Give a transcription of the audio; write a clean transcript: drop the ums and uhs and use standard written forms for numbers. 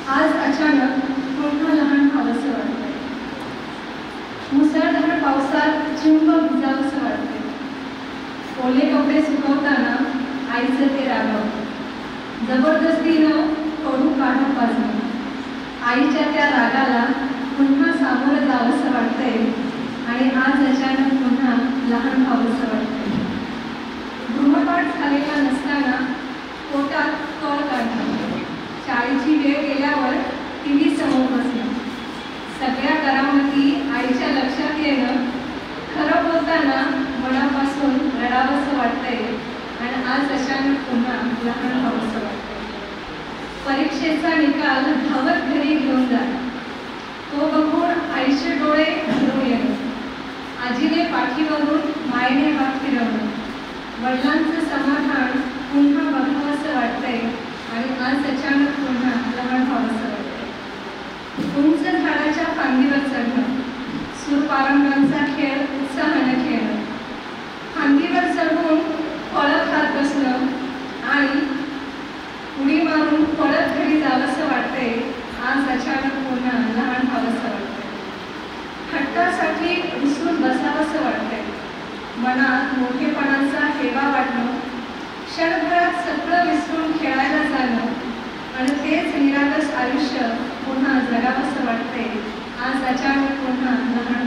आज अचानक पुन्हा लहान व्हावंसं वाटतंय. मुसळधार पावसात चिंब भिजावंसं वाटतंय. ओले कपडे सुकवताना आईचं ते रागावतं. जबरदस्तीनं कडू काढून पाजणं. आईच्या त्या रागाला पुन्हा सामोरं जावंसं वाटतंय आणि आज अचानक पुन्हा लहान व्हावंसं वाटतंय. गृहपाठ झालेला नसताना पोटात कळ काढणं. शाळेची वेळ गेल्यावर टीव्ही समोर बसणं. सगळ्या करामती आईच्या लक्षात येणं. खरं बोलताना मनापासून रडावंसं वाटतंय आणि आज अचानक पुन्हा लहान व्हावंसं वाटतंय. परीक्षेचा निकाल धावत घरी घेऊन जाणं. तो बघून आईचे डोळे भरून येणं. आजीने पाठीवरून मायेने हात फिरवणं. वडिलांचं समाधान पुन्हा बघावंसं वाटतंय आणि आज अचानक पुन्हा लहान व्हावंसं वाटतंय. उंच झाडाच्या फांदीवर चढणं. सूरपारंब्यांचा खेळ उत्साहानं खेळणं. फांदीवर चढून फळं खात बसणं आणि उडी मारून पळत घरी जावंसं वाटतंय. आज अचानक पुन्हा लहान व्हावंसं वाटतंय. हट्टासाठी रुसून बसावंसं वाटतंय. मनात मोठेपणाचा हेवा वाटणं. क्षणभरात सगळं विसरून खेळायला जाणं आणि तेच निरागस आयुष्य पुन्हा जगावंसं वाटतंय. आज अचानक पुन्हा लहान